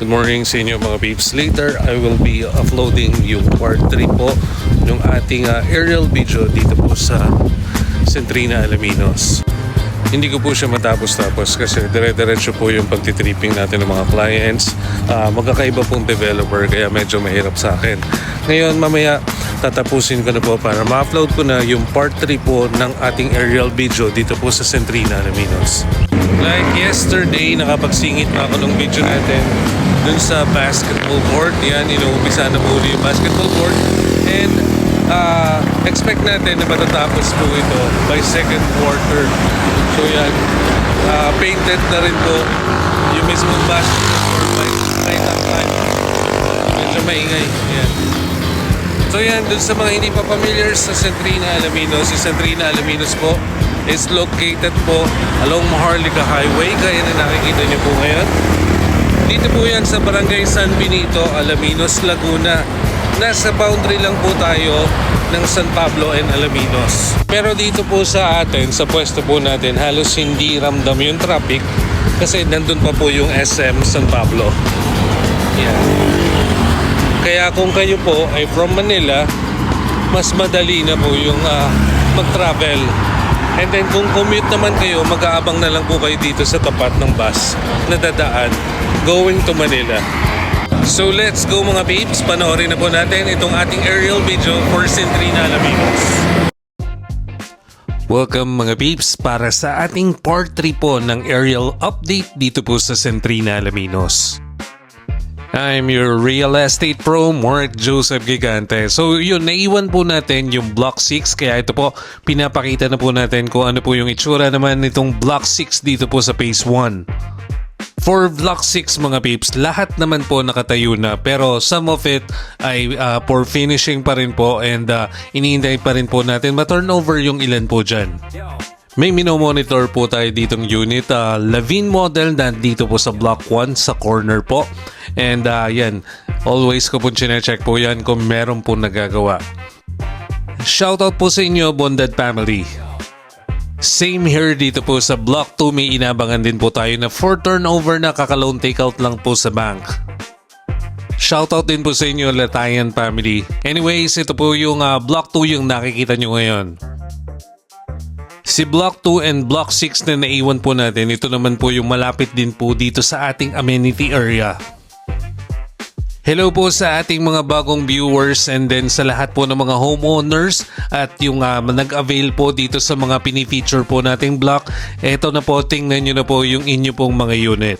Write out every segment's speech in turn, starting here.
Good morning sa inyo mga peeps. Later, I will be uploading yung part 3 po ng ating aerial video dito po sa Centrina, Alaminos. Hindi ko po siya matapos-tapos kasi dire-diretso po yung pagtitripping natin ng mga clients. Magkakaiba pong developer kaya medyo mahirap sa akin. Ngayon, mamaya tatapusin ko na po para ma-upload ko na yung part 3 po ng ating aerial video dito po sa Centrina, Alaminos. Like yesterday, nakapagsingit na ako ng video natin dun sa basketball court. Yan, inuumpisa na po yung basketball court. And expect natin na matatapos po ito by second quarter. So yan, painted na rin po yung mismong basketball court by that time. Medyo maingay. Yan. So yan, dun sa mga hindi pa familiar sa Centrina, Alaminos, si Centrina, Alaminos po is located po along Maharlika Highway, gaya na nakikita nyo po ngayon. Dito po yan sa Barangay San Benito, Alaminos, Laguna. Nasa boundary lang po tayo ng San Pablo and Alaminos. Pero dito po sa atin, sa pwesto po natin, halos hindi ramdam yung traffic kasi nandun pa po yung SM San Pablo. Yan. Kaya kung kayo po ay from Manila, mas madali na po yung mag-travel. And then kung commute naman kayo, mag-aabang na lang po kayo dito sa tapat ng bus na dadaan going to Manila. So let's go mga peeps, panoorin na po natin itong ating aerial video for Centrina, Alaminos. Welcome mga peeps para sa ating part 3 po ng aerial update dito po sa Centrina, Alaminos. I'm your real estate pro, Mark Joseph Gigante. So yun, naiwan po natin yung Block 6. Kaya ito po, pinapakita na po natin kung ano po yung itsura naman nitong Block 6 dito po sa Phase 1. For Block 6 mga peeps, lahat naman po nakatayo na. Pero some of it ay for finishing pa rin po. And iniintay pa rin po natin ma-turnover yung ilan po dyan. May minomonitor po tayo ditong unit, Lavin model na dito po sa Block 1 sa corner po. And yan, always ko po chinecheck po yan kung meron po nagagawa. Shoutout po sa inyo, Bonded Family. Same here dito po sa Block 2, may inabangan din po tayo na for turnover na kaka-loan takeout lang po sa bank. Shoutout din po sa inyo, Latayan Family. Anyways, ito po yung Block 2 yung nakikita nyo ngayon. Si Block 2 and Block 6 na naiwan po natin, ito naman po yung malapit din po dito sa ating amenity area. Hello po sa ating mga bagong viewers and then sa lahat po ng mga homeowners at yung nag-avail po dito sa mga pinifeature po nating block. Ito na po, tingnan nyo na po yung inyo pong mga unit.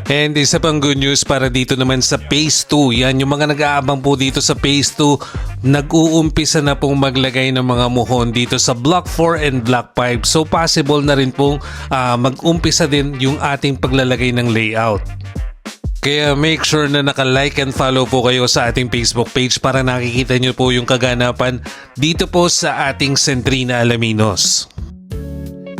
And isa pang good news para dito naman sa Phase 2. Yan, yung mga nag-aabang po dito sa Phase 2, nag-uumpisa na pong maglagay ng mga muhon dito sa Block 4 and Block 5. So possible na rin pong mag-umpisa din yung ating paglalagay ng layout. Kaya make sure na naka-like and follow po kayo sa ating Facebook page para nakikita nyo po yung kaganapan dito po sa ating Centrina, Alaminos.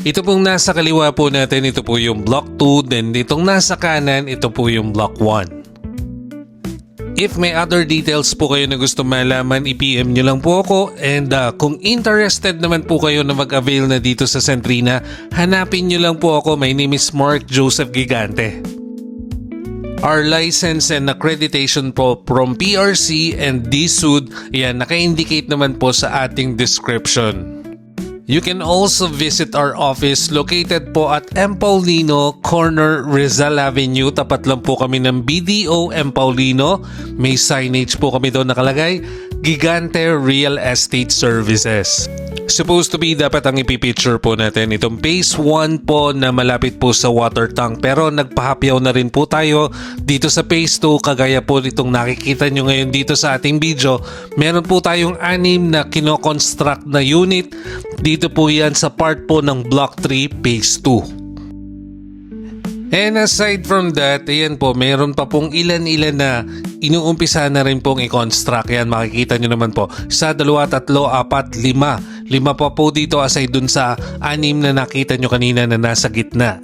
Ito pong nasa kaliwa po natin, ito po yung Block 2, then itong nasa kanan, ito po yung Block 1. If may other details po kayo na gusto malaman, i-PM nyo lang po ako. And kung interested naman po kayo na mag-avail na dito sa Centrina, hanapin nyo lang po ako. My name is Mark Joseph Gigante. Our license and accreditation po from PRC and DSUD, yan, naka-indicate naman po sa ating description. You can also visit our office located po at M. Paulino, corner Rizal Avenue. Tapat lang po kami ng BDO M. Paulino. May signage po kami doon nakalagay, Gigante Real Estate Services. Supposed to be dapat ang ipipicture po natin itong Phase 1 po na malapit po sa water tank. Pero nagpahapyaw na rin po tayo dito sa Phase 2 kagaya po itong nakikita nyo ngayon dito sa ating video. Meron po tayong 6 na kinoconstruct na unit. Dito po yan sa part po ng Block 3 Phase 2. And aside from that, ayan po, meron pa pong ilan-ilan na inuumpisa na rin pong i-construct. Yan, makikita nyo naman po. 1, 2, 3, 4, 5. 5 pa po dito aside dun sa 6 na nakita nyo kanina na nasa gitna.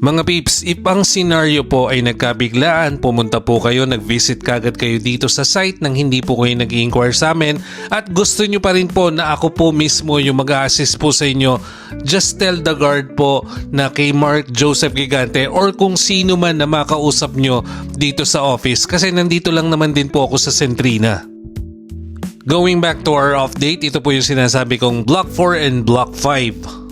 Mga peeps, if ang senaryo po ay nagkabiglaan, pumunta po kayo, nag-visit kagad kayo dito sa site nang hindi po kayo nag-inquire sa amin at gusto nyo pa rin po na ako po mismo yung mag-a-assist po sa inyo, just tell the guard po na kay Mark Joseph Gigante or kung sino man na makausap nyo dito sa office kasi nandito lang naman din po ako sa Centrina. Going back to our update, ito po yung sinasabi kong Block 4 and Block 5.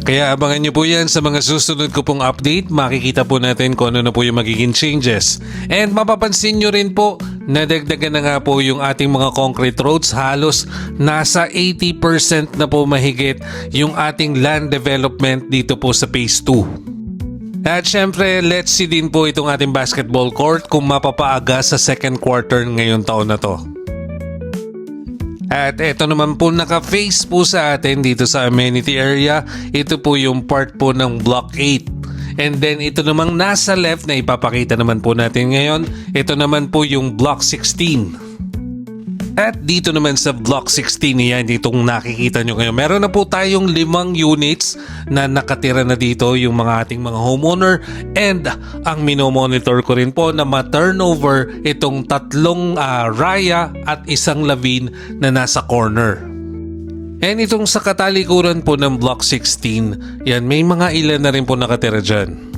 Kaya abangan nyo po yan sa mga susunod ko pong update. Makikita po natin kung ano na po yung magiging changes. And mapapansin nyo rin po, nadagdagan na nga po yung ating mga concrete roads. Halos nasa 80% na po mahigit yung ating land development dito po sa Phase 2. At syempre, let's see din po itong ating basketball court kung mapapaaga sa second quarter ngayong taon na to. At ito naman po naka-face po sa atin dito sa amenity area. Ito po yung part po ng Block 8. And then ito namang nasa left na ipapakita naman po natin ngayon. Ito naman po yung Block 16. At dito naman sa Block 16 yan, ditong nakikita nyo ngayon. Meron na po tayong 5 units na nakatira na dito yung mga ating mga homeowner. And ang minomonitor ko rin po na ma-turnover itong 3 raya at 1 lavine na nasa corner. And itong sa katalikuran po ng Block 16, yan may mga ilan na rin po nakatira dyan.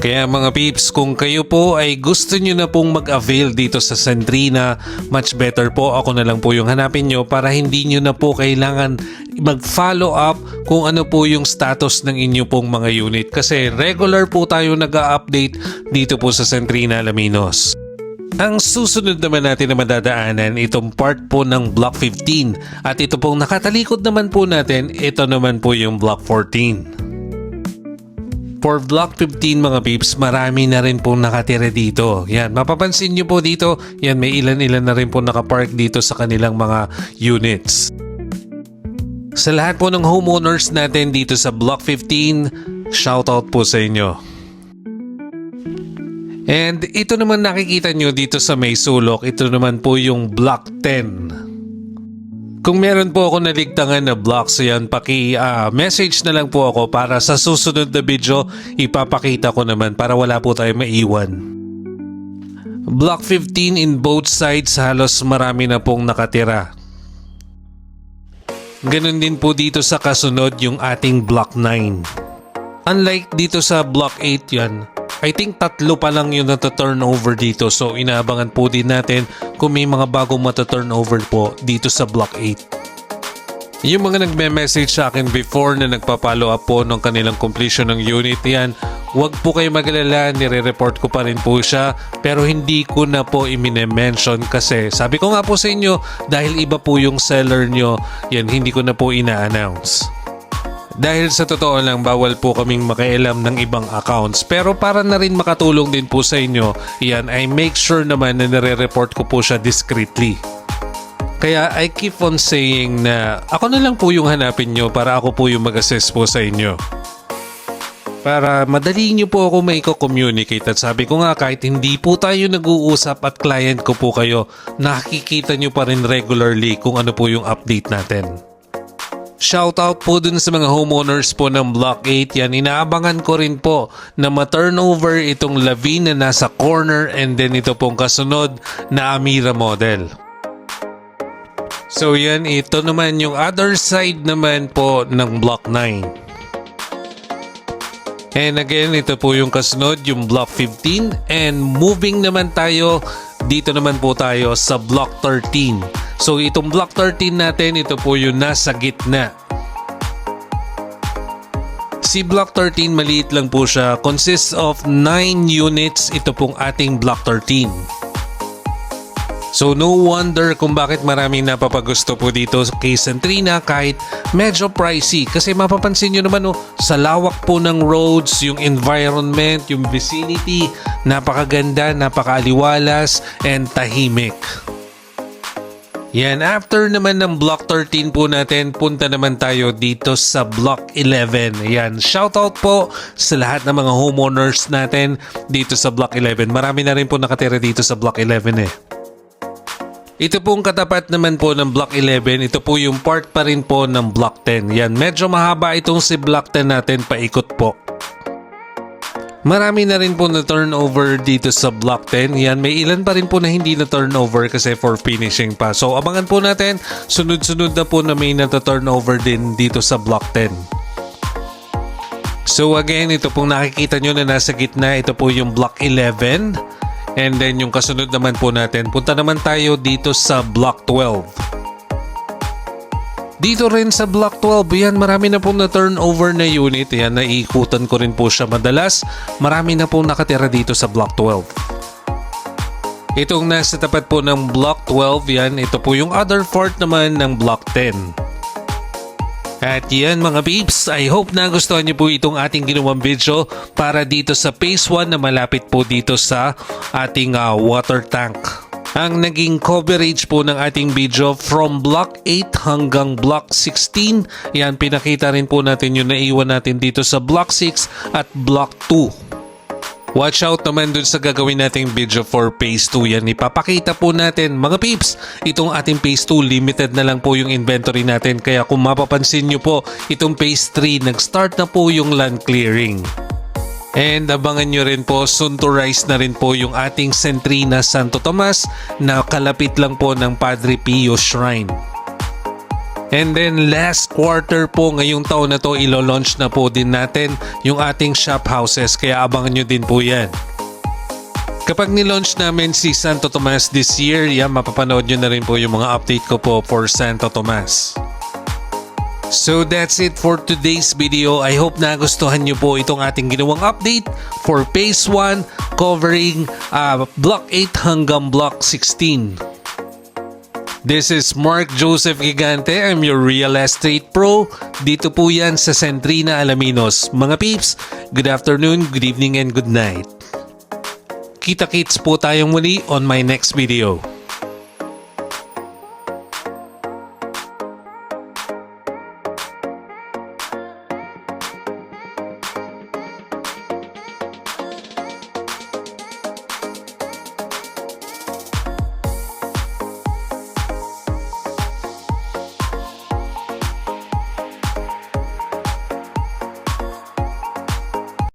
Kaya mga peeps, kung kayo po ay gusto nyo na pong mag-avail dito sa Centrina, much better po ako na lang po yung hanapin nyo para hindi nyo na po kailangan mag-follow up kung ano po yung status ng inyo pong mga unit. Kasi regular po tayo nag-update dito po sa Centrina Alaminos. Ang susunod naman natin na madadaanan, itong part po ng Block 15. At ito pong nakatalikod naman po natin, ito naman po yung Block 14. For Block 15 mga peeps, marami na rin pong nakatira dito. Yan, mapapansin nyo po dito, yan may ilan-ilan na rin po nakapark dito sa kanilang mga units. Sa lahat po ng homeowners natin dito sa Block 15, shoutout po sa inyo. And ito naman nakikita nyo dito sa may sulok, ito naman po yung Block 10. Kung meron po ako naligtangan na blocks yan, message na lang po ako para sa susunod na video ipapakita ko naman para wala po tayo maiwan. Block 15 in both sides halos marami na pong nakatira. Ganun din po dito sa kasunod yung ating Block 9. Unlike dito sa Block 8 yan, I think 3 pa lang yung nata-turnover dito so inaabangan po din natin kung may mga bagong mata-turnover po dito sa Block 8. Yung mga nagme-message sa akin before na nagpa-follow up po ng kanilang completion ng unit yan, huwag po kayo mag-alala, nire-report ko pa rin po siya pero hindi ko na po i-mention kasi sabi ko nga po sa inyo dahil iba po yung seller nyo, yan hindi ko na po ina-announce. Dahil sa totoo lang, bawal po kaming makialam ng ibang accounts. Pero para na rin makatulong din po sa inyo, yan ay make sure naman na nare-report ko po siya discreetly. Kaya I keep on saying na ako na lang po yung hanapin nyo para ako po yung mag-assess po sa inyo. Para madali nyo po ako maiko-communicate at sabi ko nga kahit hindi po tayo nag-uusap at client ko po kayo, nakikita nyo pa rin regularly kung ano po yung update natin. Shoutout po dun sa mga homeowners po ng Block 8. Yan, inaabangan ko rin po na ma-turnover itong lavine na nasa corner and then ito pong kasunod na Amira model. So yan, ito naman yung other side naman po ng Block 9. And again, ito po yung kasunod, yung Block 15. And moving naman tayo, dito naman po tayo sa Block 13. So itong Block 13 natin, ito po yung nasa gitna. Si Block 13 maliit lang po siya, consists of 9 units, ito pong ating Block 13. So no wonder kung bakit maraming napapagusto po dito kay Centrina kahit medyo pricey. Kasi mapapansin nyo naman sa lawak po ng roads, yung environment, yung vicinity, napakaganda, napakaaliwalas, and tahimik. Yan, after naman ng Block 13 po natin, punta naman tayo dito sa Block 11. Yan, shoutout po sa lahat ng mga homeowners natin dito sa Block 11. Marami na rin po nakatira dito sa Block 11 eh. Ito pong katapat naman po ng Block 11, ito po yung part pa rin po ng Block 10. Yan, medyo mahaba itong si Block 10 natin, paikot po. Marami na rin po na turnover dito sa Block 10. Yan, may ilan pa rin po na hindi na turnover kasi for finishing pa. So abangan po natin, sunod-sunod na po na may na-turnover din dito sa Block 10. So again, ito pong nakikita nyo na nasa gitna, ito po yung Block 11. And then yung kasunod naman po natin, punta naman tayo dito sa Block 12. Dito rin sa Block 12, yan, marami na pong na-turnover na unit. Yan, naiikutan ko rin po siya madalas. Marami na pong nakatira dito sa Block 12. Itong nasa tapat po ng Block 12, yan, ito po yung other fort naman ng Block 10. At yan mga peeps, I hope na gustuhan niyo po itong ating ginawang video para dito sa Phase 1 na malapit po dito sa ating water tank. Ang naging coverage po ng ating video from Block 8 hanggang Block 16. Yan, pinakita rin po natin yung naiwan natin dito sa Block 6 at Block 2. Watch out naman dun sa gagawin nating video for Phase 2. Yan, ipapakita po natin mga peeps. Itong ating Phase 2, limited na lang po yung inventory natin. Kaya kung mapapansin nyo po, itong Phase 3, nag-start na po yung land clearing. And abangan nyo rin po, soon to rise na rin po yung ating Centrina Santo Tomas na kalapit lang po ng Padre Pio Shrine. And then last quarter po ngayong taon na to, ilo-launch na po din natin yung ating shop houses, kaya abangan nyo din po yan. Kapag nilaunch namin si Santo Tomas this year, yan, mapapanood nyo na rin po yung mga update ko po for Santo Tomas. So that's it for today's video. I hope na gustuhan nyo po itong ating ginawang update for Phase 1 covering Block 8 hanggang Block 16. This is Mark Joseph Gigante. I'm your Real Estate Pro. Dito po yan sa Centrina, Alaminos. Mga peeps, good afternoon, good evening, and good night. Kita-kits po tayong muli on my next video.